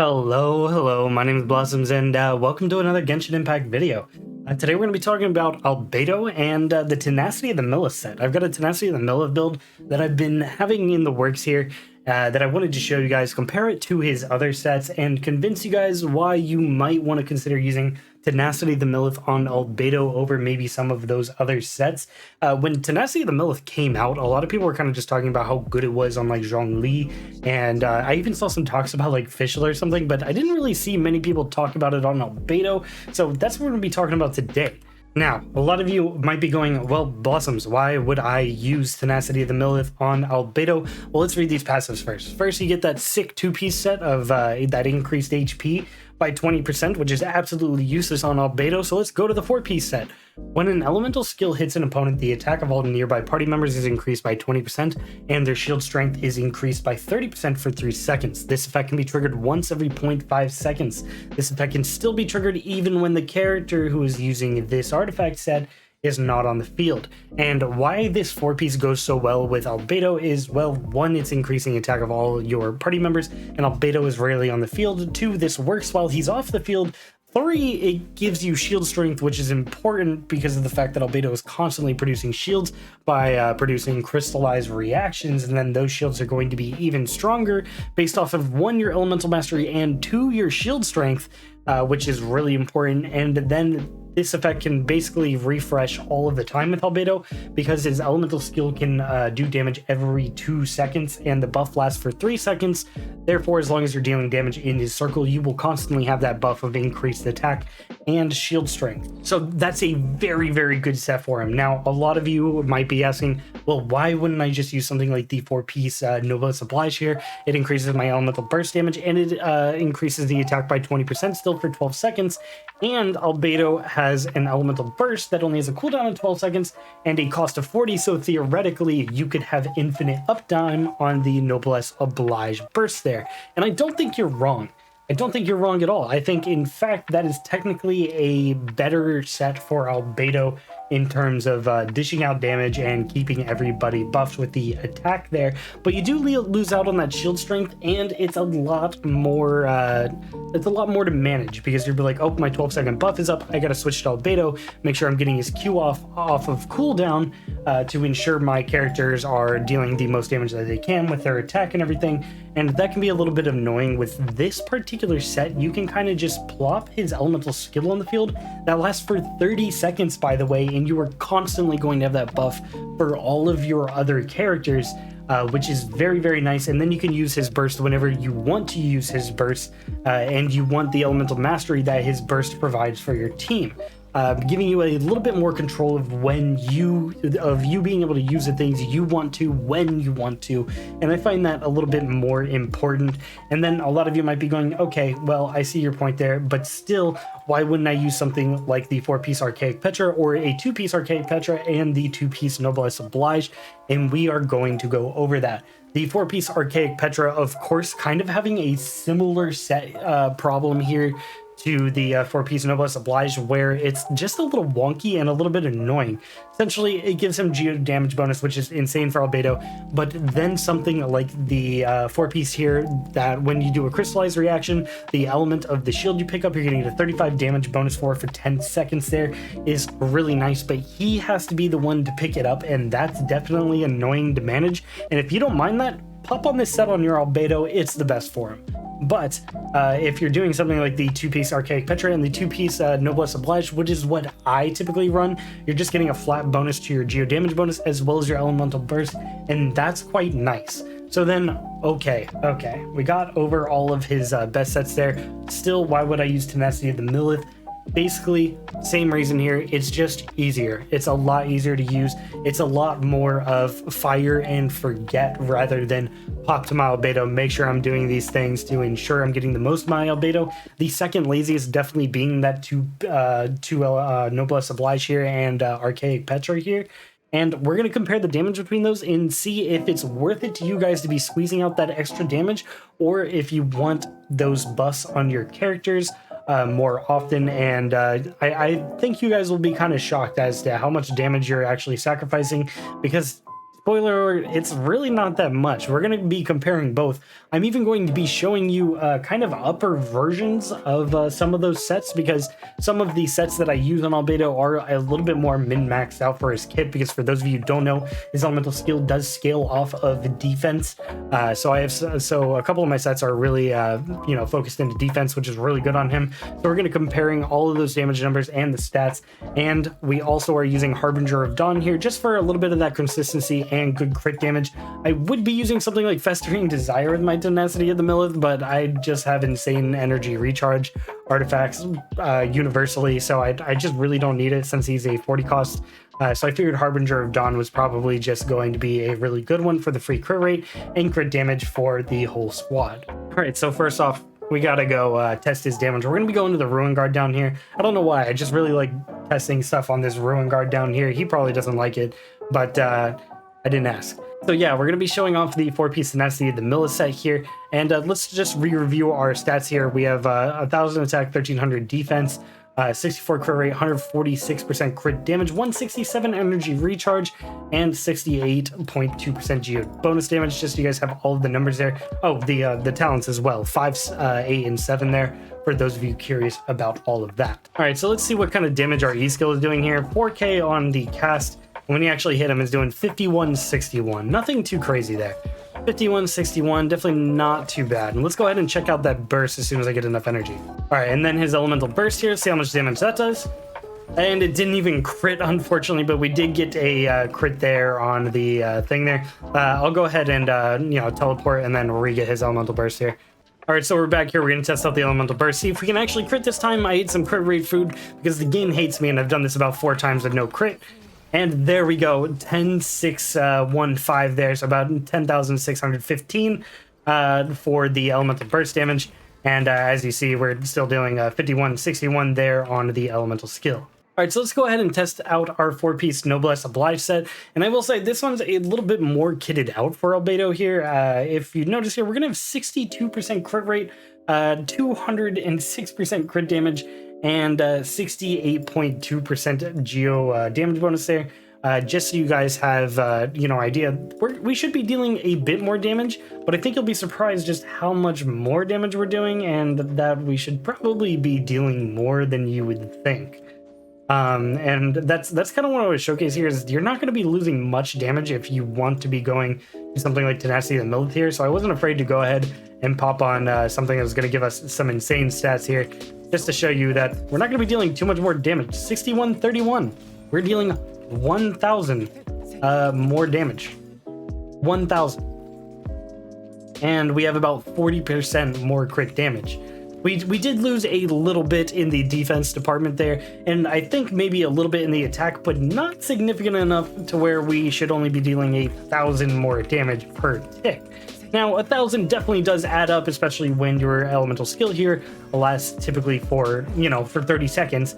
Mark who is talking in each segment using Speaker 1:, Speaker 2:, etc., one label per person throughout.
Speaker 1: Hello, my name is Blossoms, and welcome to another Genshin Impact video. Today we're going to be talking about Albedo and the Tenacity of the Millelith set. I've got a Tenacity of the Millelith build that I've been having in the works here that I wanted to show you guys, compare it to his other sets, and convince you guys why you might want to consider using Tenacity of the Millelith on Albedo over maybe some of those other sets. When Tenacity of the Millelith came out, a lot of people were kind of just talking about how good it was on like Zhongli, and I even saw some talks about like Fischl or something, but I didn't really see many people talk about it on Albedo, so that's what we're going to be talking about today. Now, a lot of you might be going, well, Blossoms, why would I use Tenacity of the Millelith on Albedo? Well, let's read these passives first. First, you get that sick two-piece set of that increased HP by 20%, which is absolutely useless on Albedo, so let's go to the four-piece set. When an elemental skill hits an opponent, the attack of all nearby party members is increased by 20%, and their shield strength is increased by 30% for 3 seconds. This effect can be triggered once every 0.5 seconds. This effect can still be triggered even when the character who is using this artifact set is not on the field. And why this four-piece goes so well with Albedo is, well, one, it's increasing attack of all your party members, and Albedo is rarely on the field. Two, this works while he's off the field. Three, it gives you shield strength, which is important because of the fact that Albedo is constantly producing shields by producing crystallized reactions, and then those shields are going to be even stronger based off of one, your elemental mastery, and two, your shield strength, which is really important. And then this effect can basically refresh all of the time with Albedo because his elemental skill can do damage every 2 seconds, and the buff lasts for 3 seconds. Therefore, as long as you're dealing damage in his circle, you will constantly have that buff of increased attack and shield strength. So that's a very, very good set for him. Now, a lot of you might be asking, well, why wouldn't I just use something like the four-piece Noblesse Oblige here? It increases my elemental burst damage, and it increases the attack by 20% still for 12 seconds, and Albedo has an elemental burst that only has a cooldown of 12 seconds and a cost of 40, so theoretically you could have infinite uptime on the Noblesse Oblige burst there. And I don't think you're wrong. I don't think you're wrong at all. I think, in fact, that is technically a better set for Albedo in terms of dishing out damage and keeping everybody buffed with the attack there. But you do lose out on that shield strength, and it's a lot more to manage because you'll be like, oh, my 12-second buff is up. I got to switch to Albedo, make sure I'm getting his Q off of cooldown to ensure my characters are dealing the most damage that they can with their attack and everything. And that can be a little bit annoying. With this particular set, you can kind of just plop his elemental skill on the field. That lasts for 30 seconds, by the way, and you are constantly going to have that buff for all of your other characters, which is very, very nice. And then you can use his burst whenever you want to use his burst, and you want the elemental mastery that his burst provides for your team. Giving you a little bit more control of you being able to use the things you want to when you want to, and I find that a little bit more important. And then a lot of you might be going, okay, well, I see your point there, but still, why wouldn't I use something like the four-piece Archaic Petra or a two-piece Archaic Petra and the two-piece Noblesse Oblige? And we are going to go over that. The four-piece Archaic Petra, of course, kind of having a similar set problem here to the four-piece Noblesse Oblige, where it's just a little wonky and a little bit annoying. Essentially, it gives him geo damage bonus, which is insane for Albedo, but then something like the four-piece here, that when you do a crystallized reaction, the element of the shield you pick up, you're getting a 35 damage bonus for 10 seconds there, is really nice, but he has to be the one to pick it up, and that's definitely annoying to manage. And if you don't mind that, pop on this set on your Albedo, it's the best for him. But if you're doing something like the two-piece Archaic Petra and the two-piece Noblesse Oblige, which is what I typically run, you're just getting a flat bonus to your geo damage bonus as well as your elemental burst, and that's quite nice. So then, okay, we got over all of his best sets there. Still, why would I use Tenacity of the Millelith? Basically, same reason here. It's just easier. It's a lot easier to use. It's a lot more of fire and forget rather than pop to my Albedo, make sure I'm doing these things to ensure I'm getting the most of my Albedo. The second laziest definitely being that two Noblesse Oblige here and Archaic Petra here. And we're going to compare the damage between those and see if it's worth it to you guys to be squeezing out that extra damage, or if you want those buffs on your characters more often. And I think you guys will be kind of shocked as to how much damage you're actually sacrificing, because spoiler alert, it's really not that much. We're going to be comparing both. I'm even going to be showing you kind of upper versions of some of those sets, because some of the sets that I use on Albedo are a little bit more min-maxed out for his kit, because for those of you who don't know, his elemental skill does scale off of defense. So a couple of my sets are really focused into defense, which is really good on him. So we're going to be comparing all of those damage numbers and the stats, and we also are using Harbinger of Dawn here just for a little bit of that consistency and good crit damage. I would be using something like Festering Desire with my Tenacity of the Millelith, but I just have insane energy recharge artifacts universally, so I just really don't need it since he's a 40 cost. So I figured Harbinger of Dawn was probably just going to be a really good one for the free crit rate and crit damage for the whole squad. All right, so first off, we gotta go test his damage. We're gonna be going to the Ruin Guard down here. I don't know why, I just really like testing stuff on this Ruin Guard down here. He probably doesn't like it, but I didn't ask. So yeah, we're gonna be showing off the 4-piece Tenacity of the Millelith set here, and let's just re-review our stats here. We have 1,000 attack, 1,300 defense, 64 crit rate, 146% crit damage, 167 energy recharge, and 68.2% geode bonus damage. Just so you guys have all of the numbers there. Oh, the talents as well, 5, 8, and 7 there, for those of you curious about all of that. All right, so let's see what kind of damage our E skill is doing here. 4k on the cast. When you actually hit him, is doing 5161. Nothing too crazy there. 5161, definitely not too bad. And let's go ahead and check out that burst as soon as I get enough energy. All right, and then his elemental burst here, see how much damage that does. And it didn't even crit, unfortunately, but we did get a crit there on the thing there. I'll go ahead and teleport and then re-get his elemental burst here. All right, so we're back here. We're going to test out the elemental burst, see if we can actually crit this time. I ate some crit rate food because the game hates me, and I've done this about 4 times with no crit. And there we go, 10,615 there, so about 10,615 for the elemental burst damage. And as you see, we're still doing 5161 there on the elemental skill. All right, so let's go ahead and test out our 4-piece Noblesse Oblige set. And I will say this one's a little bit more kitted out for Albedo here. If you notice here, we're going to have 62% crit rate, 206% crit damage, and 68.2% geo damage bonus there. Just so you guys have idea, we should be dealing a bit more damage, but I think you'll be surprised just how much more damage we're doing, and that we should probably be dealing more than you would think. And that's kind of what I was showcasing here, is you're not going to be losing much damage if you want to be going to something like Tenacity of the Millelith here. So I wasn't afraid to go ahead and pop on something that was going to give us some insane stats here, just to show you that we're not going to be dealing too much more damage. 6131. We're dealing 1,000 more damage. 1,000. And we have about 40% more crit damage. We did lose a little bit in the defense department there, and I think maybe a little bit in the attack, but not significant enough to where we should only be dealing 1,000 more damage per tick. Now, 1,000 definitely does add up, especially when your elemental skill here lasts typically for 30 seconds.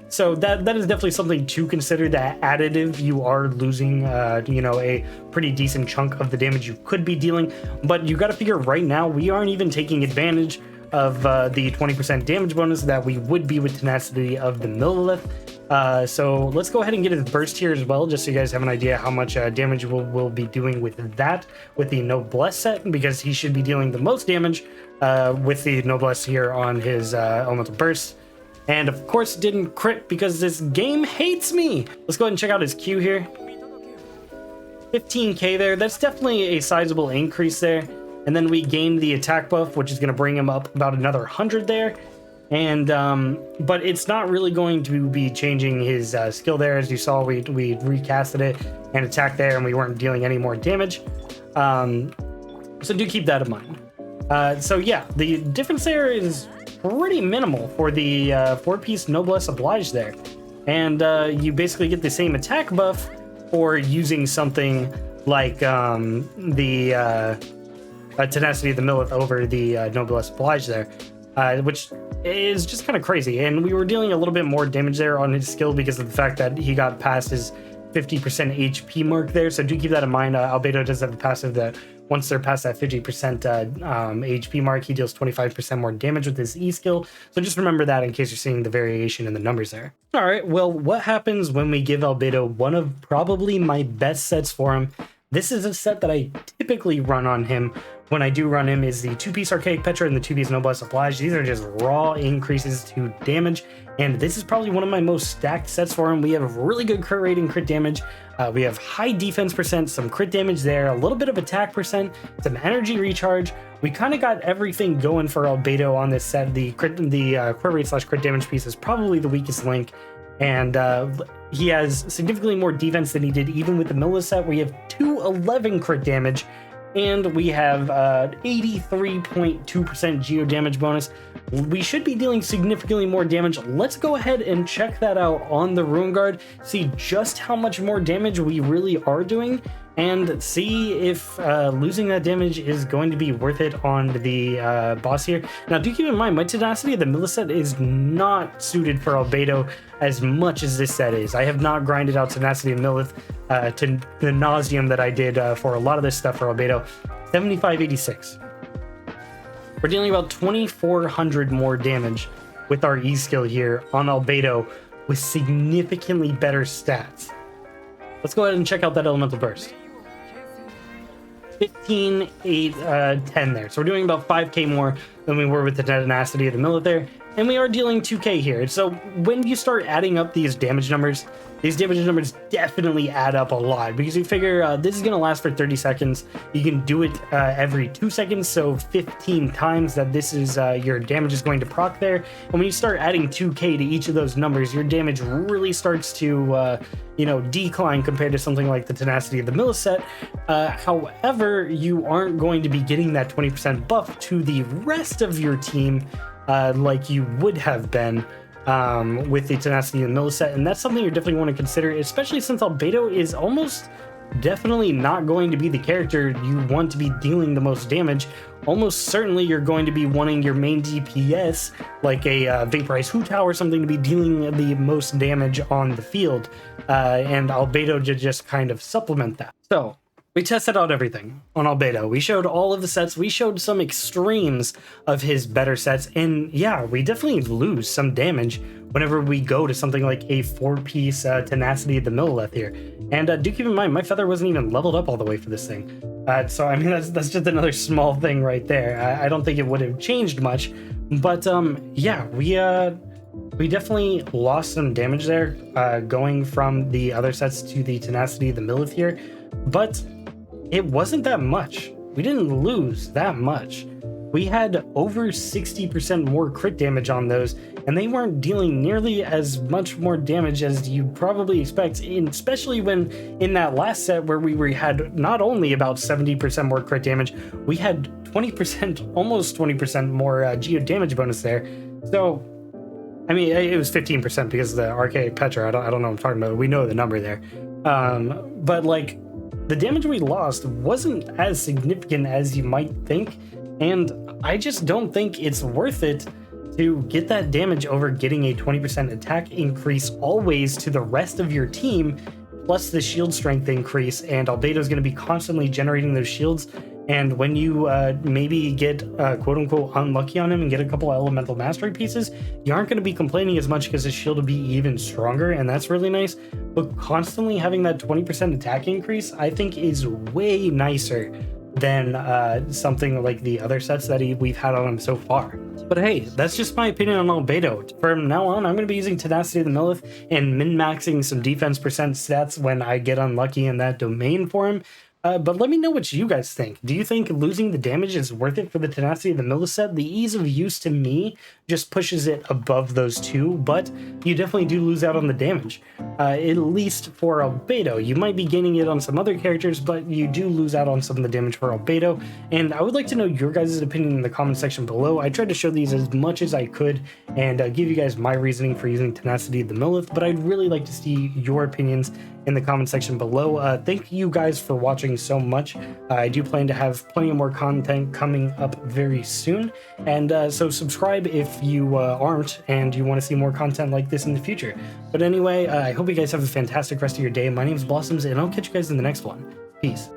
Speaker 1: So that is definitely something to consider, that additive. You are losing, a pretty decent chunk of the damage you could be dealing. But you got to figure right now, we aren't even taking advantage of the 20% damage bonus that we would be with Tenacity of the Millelith. So let's go ahead and get his burst here as well, just so you guys have an idea how much damage we'll be doing with that, with the Noblesse set, because he should be dealing the most damage with the Noblesse here on his elemental burst. And of course didn't crit because this game hates me. Let's go ahead and check out his Q here. 15k there, that's definitely a sizable increase there. And then we gained the attack buff, which is going to bring him up about another 100 there. And but it's not really going to be changing his skill there. As you saw, we recasted it and attacked there, and we weren't dealing any more damage. So do keep that in mind. So yeah, the difference there is pretty minimal for the 4-piece Noblesse Oblige there. And you basically get the same attack buff for using something like the Tenacity of the Millelith over the Noblesse Oblige there, which is just kind of crazy. And we were dealing a little bit more damage there on his skill because of the fact that he got past his 50% HP mark there. So do keep that in mind. Albedo does have a passive that once they're past that 50% HP mark, he deals 25% more damage with his E skill. So just remember that in case you're seeing the variation in the numbers there. All right, well, what happens when we give Albedo one of probably my best sets for him? This is a set that I typically run on him. When I do run him is the 2-piece Archaic Petra and the 2-piece Noblesse Oblige. These are just raw increases to damage, and this is probably one of my most stacked sets for him. We have really good crit rate and crit damage. We have high defense percent, some crit damage there, a little bit of attack percent, some energy recharge. We kind of got everything going for Albedo on this set. The crit rate / crit damage piece is probably the weakest link, and he has significantly more defense than he did even with the Millelith set. We have 211 crit damage, and we have 83.2% geo damage bonus. We should be dealing significantly more damage. Let's go ahead and check that out on the Rune Guard, see just how much more damage we really are doing, and see if losing that damage is going to be worth it on the boss here. Now, do keep in mind, my Tenacity of the Millelith set is not suited for Albedo as much as this set is. I have not grinded out Tenacity of Millelith to the nauseum that I did for a lot of this stuff for Albedo. 7586. We're dealing about 2400 more damage with our E skill here on Albedo with significantly better stats. Let's go ahead and check out that Elemental Burst. 15, 8, 10 there. So we're doing about 5k more than we were with the Tenacity of the Millelith there. And we are dealing 2k here. So when you start adding up these damage numbers definitely add up a lot, because you figure this is going to last for 30 seconds. You can do it every 2 seconds, so 15 times that this is your damage is going to proc there. And when you start adding 2k to each of those numbers, your damage really starts to decline compared to something like the Tenacity of the Millelith set. However, you aren't going to be getting that 20% buff to the rest of your team like you would have been with the Tenacity and Millelith set, and that's something you definitely want to consider, especially since Albedo is almost definitely not going to be the character you want to be dealing the most damage. Almost certainly you're going to be wanting your main DPS, like a Vaporized Hu-Tao or something, to be dealing the most damage on the field, and Albedo to just kind of supplement that. So we tested out everything on Albedo. We showed all of the sets. We showed some extremes of his better sets. And yeah, we definitely lose some damage whenever we go to something like a 4-piece Tenacity of the Millelith here. And do keep in mind, my feather wasn't even leveled up all the way for this thing. So, I mean, that's just another small thing right there. I don't think it would have changed much. But yeah, we definitely lost some damage there going from the other sets to the Tenacity of the Millelith here. But it wasn't that much. We didn't lose that much. We had over 60% more crit damage on those, and they weren't dealing nearly as much more damage as you'd probably expect, especially when in that last set where we had not only about 70% more crit damage, we had 20%, almost 20% more geo damage bonus there. So, I mean, it was 15% because of the Archaic Petra. I don't know what I'm talking about. We know the number there. But like, the damage we lost wasn't as significant as you might think, and I just don't think it's worth it to get that damage over getting a 20% attack increase always to the rest of your team, plus the shield strength increase, and Albedo's going to be constantly generating those shields. And when you maybe get quote-unquote unlucky on him and get a couple elemental mastery pieces, you aren't going to be complaining as much because his shield will be even stronger, and that's really nice. But constantly having that 20% attack increase, I think, is way nicer than something like the other sets that we've had on him so far. But hey, that's just my opinion on Albedo. From now on, I'm going to be using Tenacity of the Millelith and min-maxing some defense percent stats when I get unlucky in that domain for him. But let me know what you guys think. Do you think losing the damage is worth it for the Tenacity of the Millelith set? The ease of use to me just pushes it above those two, but you definitely do lose out on the damage. At least for Albedo. You might be gaining it on some other characters, but you do lose out on some of the damage for Albedo. And I would like to know your guys' opinion in the comment section below. I tried to show these as much as I could and give you guys my reasoning for using Tenacity of the Millelith, but I'd really like to see your opinions in the comment section below. Thank you guys for watching so much. I do plan to have plenty of more content coming up very soon, and so subscribe if you aren't and you want to see more content like this in the future. But anyway, I hope you guys have a fantastic rest of your day. My name is Blossoms, and I'll catch you guys in the next one. Peace.